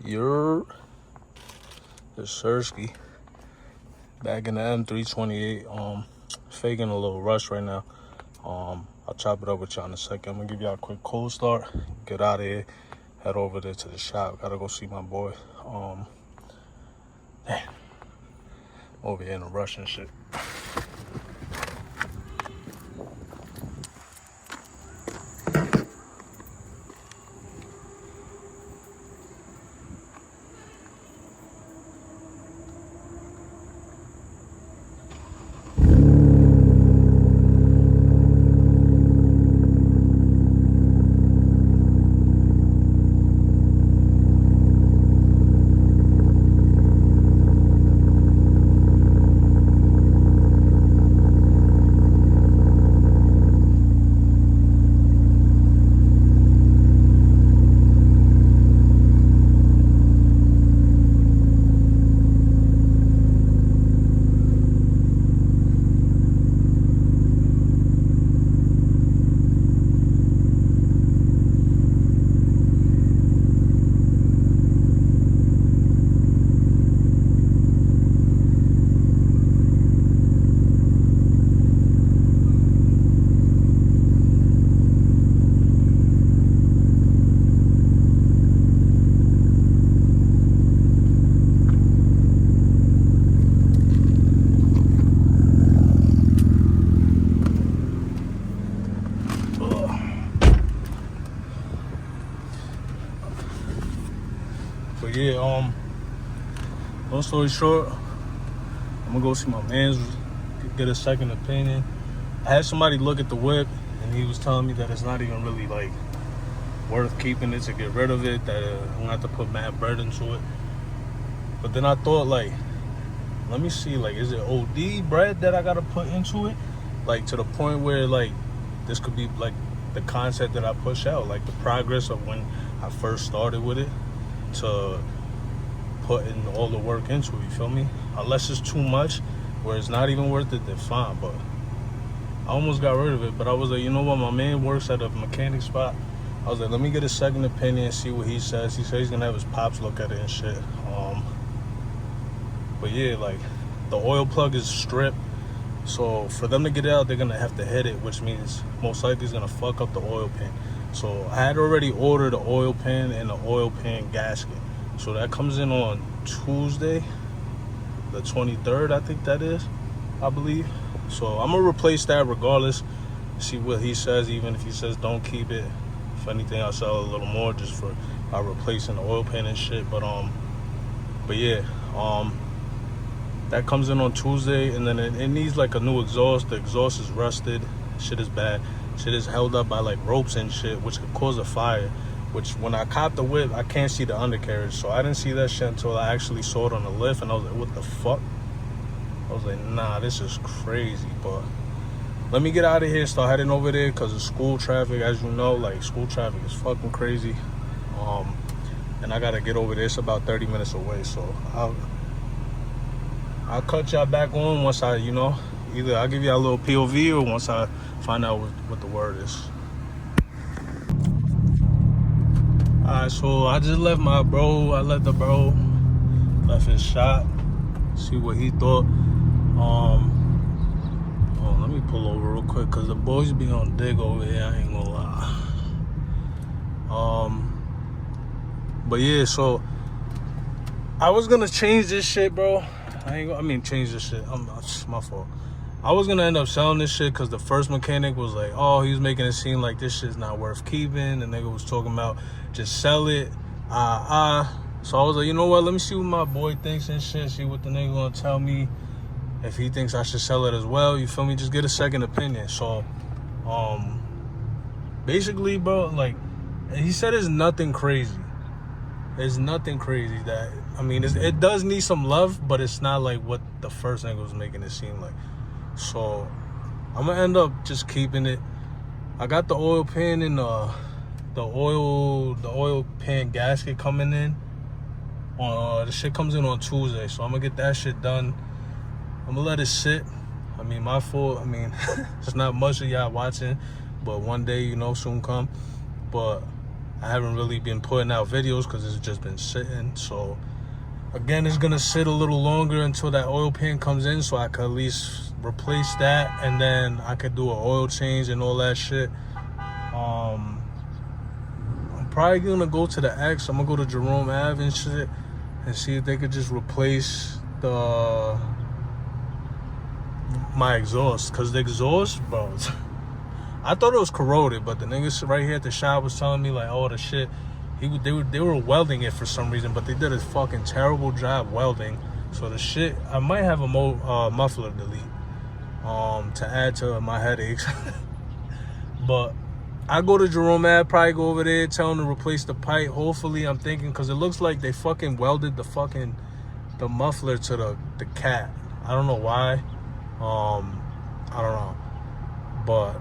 You're the Sersky back in the M328. Faking a little rush right now. I'll chop it up with y'all in a second. I'm gonna give y'all a quick cold start, get out of here, head over there to the shop. Gotta go see my boy. Damn, over here in a rush and shit. But yeah, long story short, I'm gonna go see my man's, get a second opinion. I had somebody look at the whip, and he was telling me that it's not even really like worth keeping it, to get rid of it, that I'm gonna have to put mad bread into it. But then I thought, like, let me see, like, is it OD bread that I gotta put into it? Like, to the point where, like, this could be like the concept that I push out, like the progress of when I first started with it, to putting all the work into it, you feel me? Unless it's too much where it's not even worth it, then fine. But I almost got rid of it, but I was like, you know what, my man works at a mechanic spot. I was like, let me get a second opinion, see what he says. He says he's gonna have his pops look at it and shit. But yeah, like, the oil plug is stripped, so for them to get it out, they're gonna have to hit it, which means most likely it's gonna fuck up the oil pan. So I had already ordered an oil pan and an oil pan gasket. So that comes in on Tuesday, the 23rd, I think that is, I believe. So I'm gonna replace that regardless, see what he says. Even if he says don't keep it, if anything, I'll sell a little more just for replacing the oil pan and shit. But yeah, that comes in on Tuesday, and then it needs like a new exhaust. The exhaust is rusted, shit is bad. Shit is held up by like ropes and shit, which could cause a fire. Which, when I copped the whip, I can't see the undercarriage, so I didn't see that shit until I actually saw it on the lift, and I was like, what the fuck? I was like, nah, this is crazy. But let me get out of here, start heading over there, because of school traffic. As you know, like, school traffic is fucking crazy. And I gotta get over there. It's about 30 minutes away, so I'll cut y'all back on once I, either I'll give y'all a little POV, or once I find out what the word is. Alright, so I just left my bro. I let the bro left his shop. See what he thought. Let me pull over real quick, cause the boys be on dig over here. I ain't gonna lie. But yeah, so I was gonna change this shit, bro. Change this shit. It's my fault. I was gonna end up selling this shit, because the first mechanic was like, oh, he was making it seem like this shit's not worth keeping. The nigga was talking about just sell it. So I was like, you know what? Let me see what my boy thinks and shit. See what the nigga gonna tell me. If he thinks I should sell it as well, you feel me? Just get a second opinion. So, basically, bro, like, he said it's nothing crazy. It's nothing crazy that, it does need some love, but it's not like what the first nigga was making it seem like. So I'm gonna end up just keeping it. I got the oil pan and the oil pan gasket coming in. The shit comes in on Tuesday, so I'm gonna get that shit done. I'm gonna let it sit. My fault. It's not much of y'all watching, but one day, soon come. But I haven't really been putting out videos because it's just been sitting. So again, it's gonna sit a little longer until that oil pan comes in, so I could at least replace that, and then I could do an oil change and all that shit. I'm probably gonna go to the X. I'm gonna go to Jerome Ave and shit and see if they could just replace my exhaust, cause the exhaust, bro, I thought it was corroded, but the niggas right here at the shop was telling me like, oh, the shit, they were welding it for some reason, but they did a fucking terrible job welding. So the shit, I might have a muffler delete to add to my headaches. But I go to Jerome Ave, probably go over there, tell them to replace the pipe. Hopefully, I'm thinking, because it looks like they fucking welded the muffler to the cat. I don't know why. I don't know. But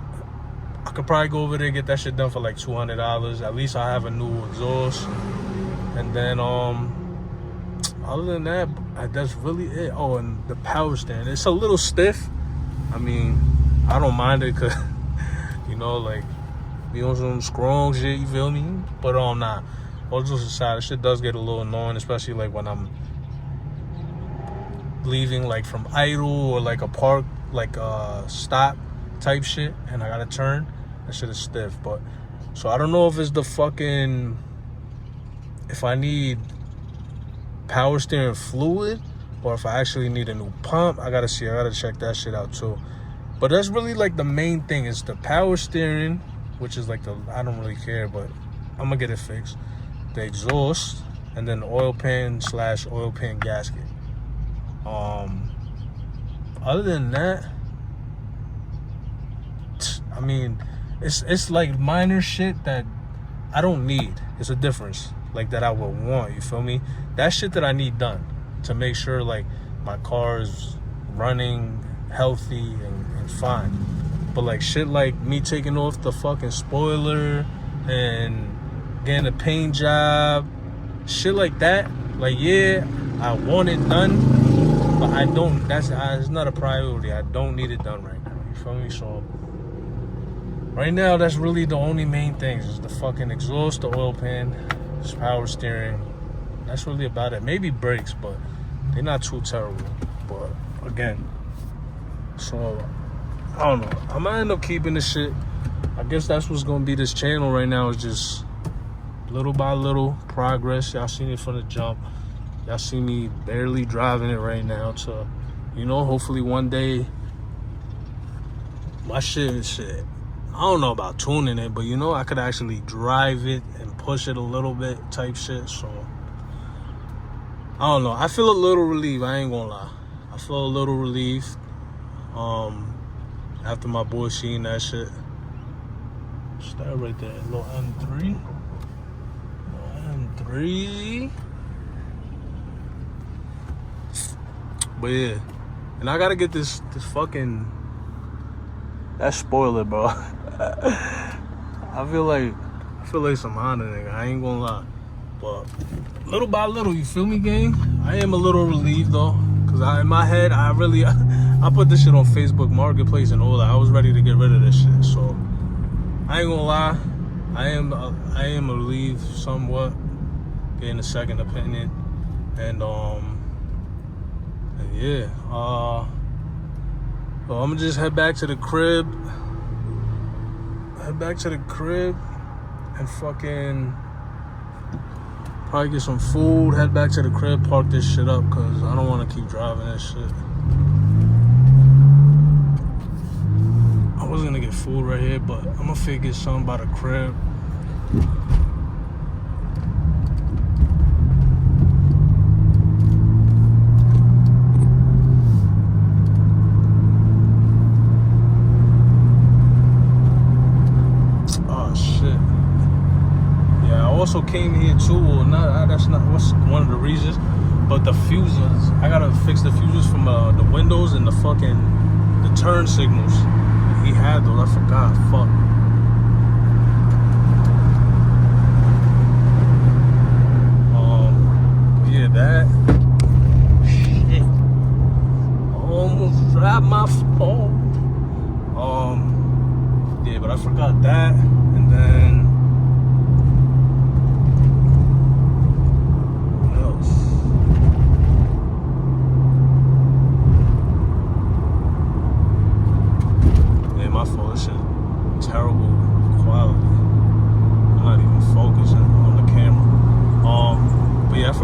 I could probably go over there and get that shit done for like $200. At least I have a new exhaust. And then, other than that, that's really it. Oh, and the power stand. It's a little stiff. I mean, I don't mind it because, you know, like, be on some strong shit, you feel me? But nah. All jokes aside, shit does get a little annoying, especially like when I'm leaving like from idle or like a park, like a stop type shit, and I gotta turn. That shit is stiff. But so I don't know if it's the fucking, if I need power steering fluid or if I actually need a new pump. I gotta see. I gotta check that shit out too. But that's really like the main thing is the power steering, which is like I don't really care, but I'm gonna get it fixed. The exhaust, and then the oil pan / oil pan gasket. Other than that, I mean, it's like minor shit that I don't need. It's a difference like that I would want, you feel me? That shit that I need done to make sure like my car is running healthy and fine. But like shit like me taking off the fucking spoiler and getting a paint job, shit like that, like, yeah, I want it done, but I don't, it's not a priority. I don't need it done right now, you feel me? So right now, that's really the only main things is the fucking exhaust, the oil pan, this power steering. That's really about it. Maybe brakes, but they're not too terrible. But again, so I don't know. I might end up keeping this shit. I guess that's what's gonna be this channel right now, is just little by little progress. Y'all seen it from the jump. Y'all see me barely driving it right now. So, you know, hopefully one day my shit. I don't know about tuning it, but you know, I could actually drive it and push it a little bit type shit. So I don't know. I feel a little relieved. I ain't gonna lie. I feel a little relieved. After my boy seeing that shit. What's that right there? Little M3. M3. But yeah. And I gotta get this fucking, that spoiler, bro. I feel like some Honda nigga. I ain't gonna lie. But little by little, you feel me, gang? I am a little relieved though. Cause in my head, I put this shit on Facebook Marketplace and all that. I was ready to get rid of this shit. So I ain't gonna lie, I am relieved somewhat, getting a second opinion, and yeah. So I'm gonna just head back to the crib. And fucking probably get some food, head back to the crib, park this shit up, cause I don't wanna keep driving this shit. I was gonna get food right here, but I'm gonna figure something by the crib. Also came here too, or not, that's not what's one of the reasons, but the fuses, I gotta fix the fuses from the windows and the turn signals. He had those, I forgot, fuck. Yeah, that shit, almost dropped my phone. Yeah, but I forgot that, and then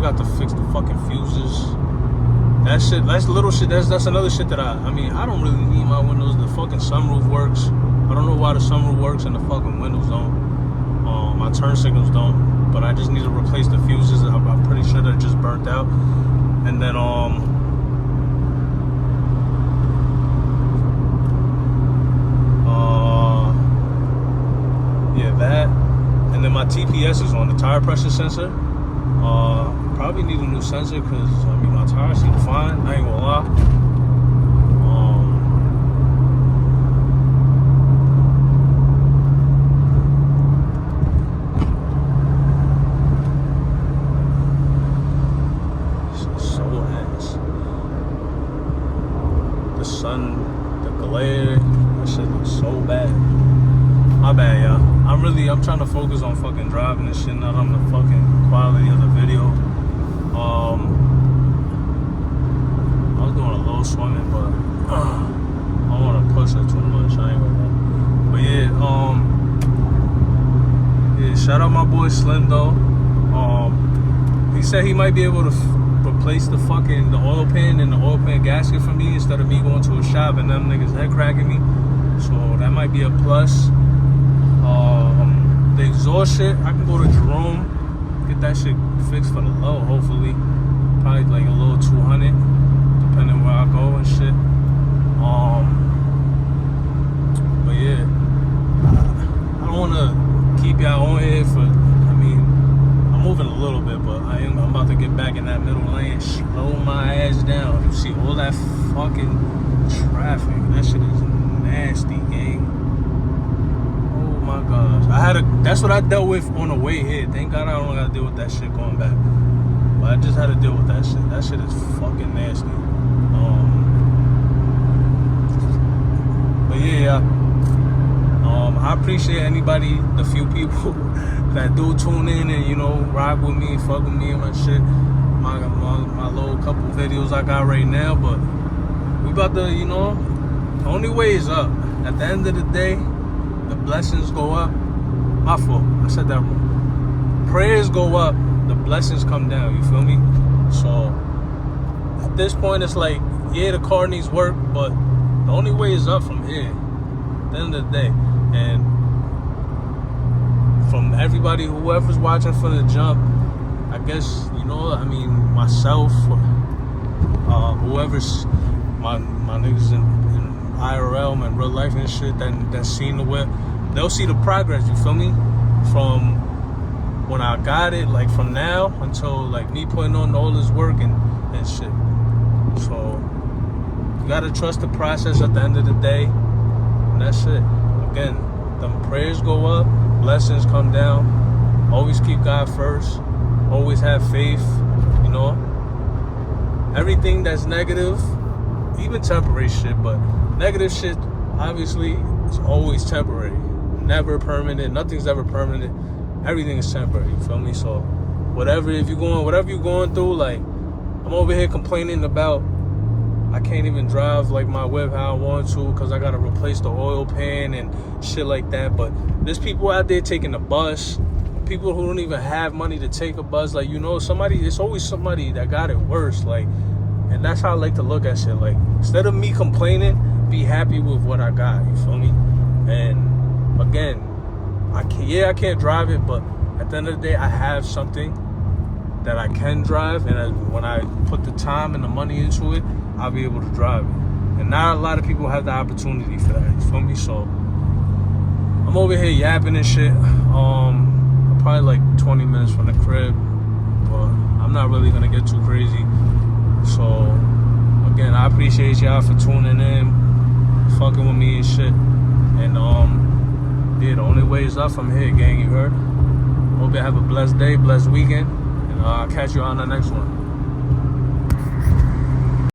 forgot to fix the fucking fuses. That shit, that's little shit. That's another shit that I mean, I don't really need my windows. The fucking sunroof works. I don't know why the sunroof works and the fucking windows don't. My turn signals don't. But I just need to replace the fuses. I'm pretty sure they're just burnt out. And then yeah, that. And then my TPS is on, the tire pressure sensor. Probably need a new sensor because I mean my tires seem fine. I ain't gonna lie. So ass. The sun, the glare, that shit looks so bad. My bad, y'all. I'm trying to focus on fucking driving and shit, not on the fucking quality of the video. I was doing a little swimming, but I don't want to push it too much. I ain't gonna lie. But yeah, shout out my boy Slim though. He said he might be able to replace the oil pan and the oil pan gasket for me instead of me going to a shop and them niggas head cracking me. So that might be a plus. The exhaust shit, I can go to Jerome, get that shit fixed for the low, hopefully. Probably like a little 200, depending where I go and shit. But yeah, I don't want to keep y'all on here for, I mean, I'm moving a little bit, but I'm about to get back in that middle lane, slow my ass down. You see all that fucking traffic, that shit is nasty, gang. My gosh, that's what I dealt with on the way here. Thank God I don't gotta deal with that shit going back. But I just had to deal with that shit. That shit is fucking nasty. But yeah, I appreciate anybody, the few people that do tune in and, you know, ride with me, fuck with me and my shit. My little couple videos I got right now, but we about to, you know, the only way is up. At the end of the day, the blessings go up. My fault, I said that wrong. Prayers go up, the blessings come down, you feel me? So at this point it's like, yeah, the car needs work, but the only way is up from here at the end of the day. And from everybody, whoever's watching from the jump, I guess, you know, I mean, myself, whoever's my niggas in IRL and real life and shit that's seen the whip, they'll see the progress, you feel me? From when I got it, like from now until like me putting on all this work and shit. So you gotta trust the process at the end of the day, and that's it. Again, the prayers go up, blessings come down. Always keep God first. Always have faith, you know. Everything that's negative, even temporary shit, but negative shit, obviously, is always temporary. Never permanent. Nothing's ever permanent. Everything is temporary. You feel me? So, whatever you're going through, like, I'm over here complaining about I can't even drive like my whip how I want to because I gotta replace the oil pan and shit like that. But there's people out there taking the bus. People who don't even have money to take a bus. Like, you know, it's always somebody that got it worse. Like, and that's how I like to look at shit. Like, instead of me complaining, be happy with what I got. You feel me? And again, I can't drive it, but at the end of the day, I have something that I can drive, and when I put the time and the money into it, I'll be able to drive it. And not a lot of people have the opportunity for that. You feel me? So I'm over here yapping and shit. I'm probably like 20 minutes from the crib, but I'm not really gonna get too crazy. So again, I appreciate y'all for tuning in, fucking with me and shit. And yeah, the only way is up from here, gang, you heard? Hope you have a blessed day, blessed weekend, and I'll catch you on the next one.